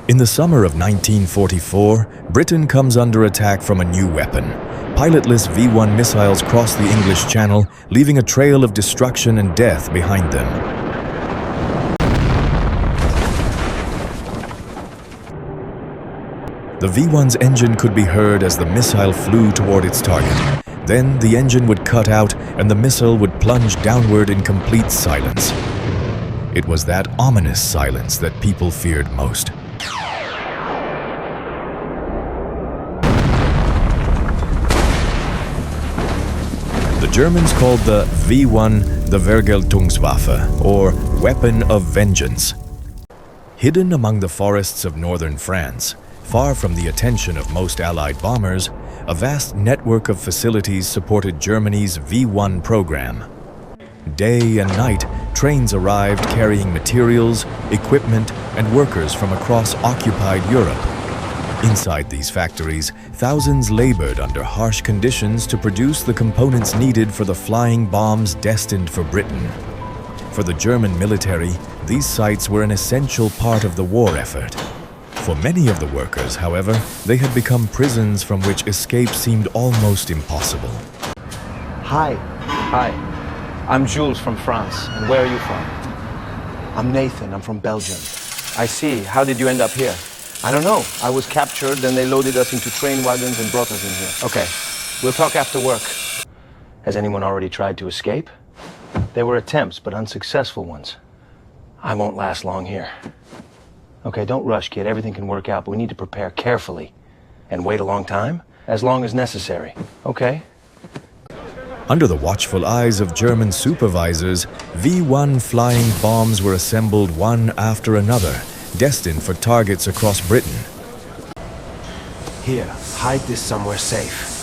In the summer of 1944, Britain comes under attack from a new weapon. Pilotless V-1 missiles cross the English Channel, leaving a trail of destruction and death behind them. The V-1's engine could be heard as the missile flew toward its target. Then the engine would cut out and the missile would plunge downward in complete silence. It was that ominous silence that people feared most. The Germans called the V-1 the Vergeltungswaffe, or Weapon of Vengeance. Hidden among the forests of northern France, far from the attention of most Allied bombers, a vast network of facilities supported Germany's V-1 program. Day and night, trains arrived carrying materials, equipment, and workers from across occupied Europe. Inside these factories, thousands labored under harsh conditions to produce the components needed for the flying bombs destined for Britain. For the German military, these sites were an essential part of the war effort. For many of the workers, however, they had become prisons from which escape seemed almost impossible. Hi. Hi. I'm Jules from France. And where are you from? I'm Nathan. I'm from Belgium. I see. How did you end up here? I don't know. I was captured, then they loaded us into train wagons and brought us in here. Okay. We'll talk after work. Has anyone already tried to escape? There were attempts, but unsuccessful ones. I won't last long here. Okay, don't rush, kid. Everything can work out, but we need to prepare carefully. And wait a long time? As long as necessary. Okay? Under the watchful eyes of German supervisors, V-1 flying bombs were assembled one after another, destined for targets across Britain. Here, hide this somewhere safe.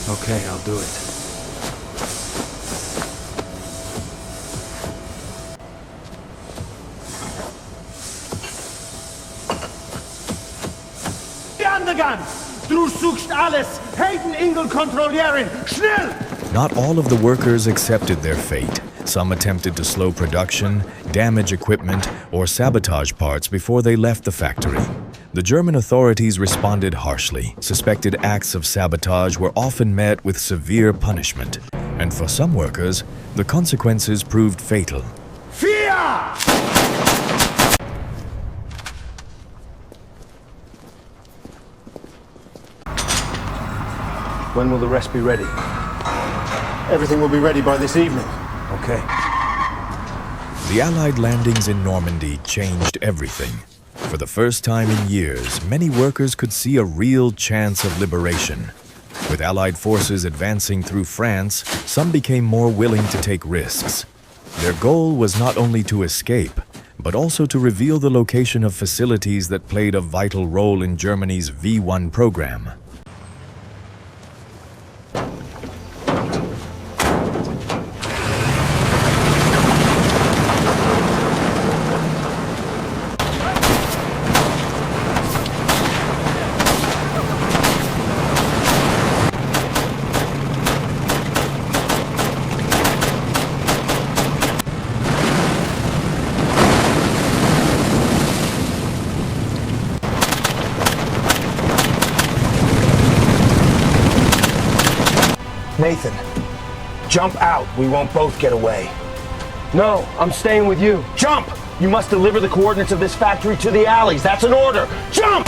Okay, I'll do it. Du suchst alles! Hayden Ingel kontrollieren! Schnell! Not all of the workers accepted their fate. Some attempted to slow production, damage equipment, or sabotage parts before they left the factory. The German authorities responded harshly. Suspected acts of sabotage were often met with severe punishment. And for some workers, the consequences proved fatal. Fear! When will the rest be ready? Everything will be ready by this evening. Okay. The Allied landings in Normandy changed everything. For the first time in years, many workers could see a real chance of liberation. With Allied forces advancing through France, some became more willing to take risks. Their goal was not only to escape, but also to reveal the location of facilities that played a vital role in Germany's V-1 program. Nathan, jump out. We won't both get away. No, I'm staying with you. Jump! You must deliver the coordinates of this factory to the alleys. That's an order. Jump!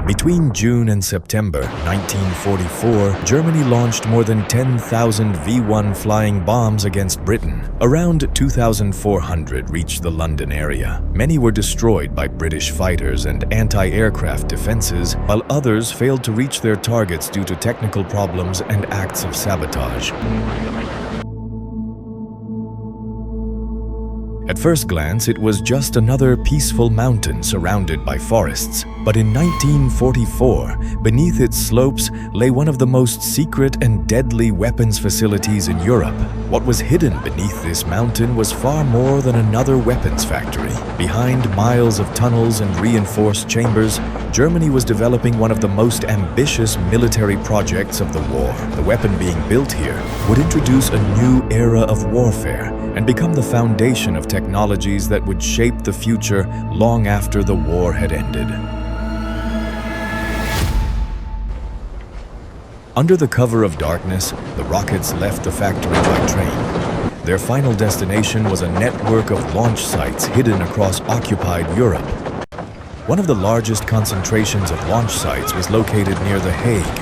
Between June and September 1944, Germany launched more than 10,000 V-1 flying bombs against Britain. Around 2,400 reached the London area. Many were destroyed by British fighters and anti-aircraft defenses, while others failed to reach their targets due to technical problems and acts of sabotage. At first glance, it was just another peaceful mountain surrounded by forests. But in 1944, beneath its slopes lay one of the most secret and deadly weapons facilities in Europe. What was hidden beneath this mountain was far more than another weapons factory. Behind miles of tunnels and reinforced chambers, Germany was developing one of the most ambitious military projects of the war. The weapon being built here would introduce a new era of warfare and become the foundation of technologies that would shape the future long after the war had ended. Under the cover of darkness, the rockets left the factory by train. Their final destination was a network of launch sites hidden across occupied Europe. One of the largest concentrations of launch sites was located near The Hague.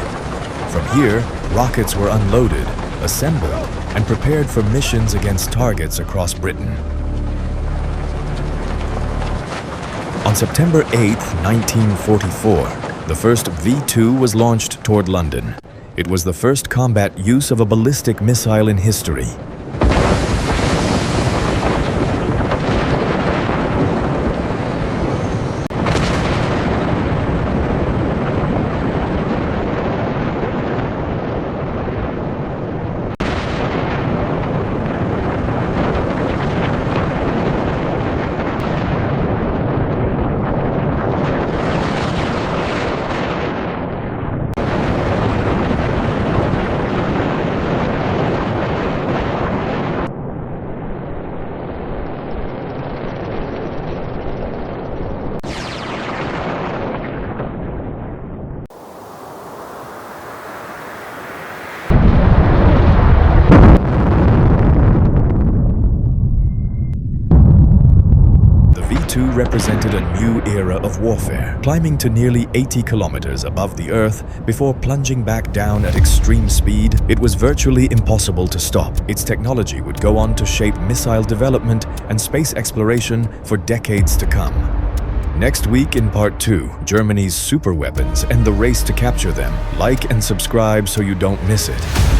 From here, rockets were unloaded, assembled, and prepared for missions against targets across Britain. On September 8, 1944, the first V-2 was launched toward London. It was the first combat use of a ballistic missile in history. V-2 represented a new era of warfare, climbing to nearly 80 kilometers above the Earth before plunging back down at extreme speed. It was virtually impossible to stop. Its technology would go on to shape missile development and space exploration for decades to come. Next week in Part 2, Germany's superweapons and the race to capture them. Like and subscribe so you don't miss it.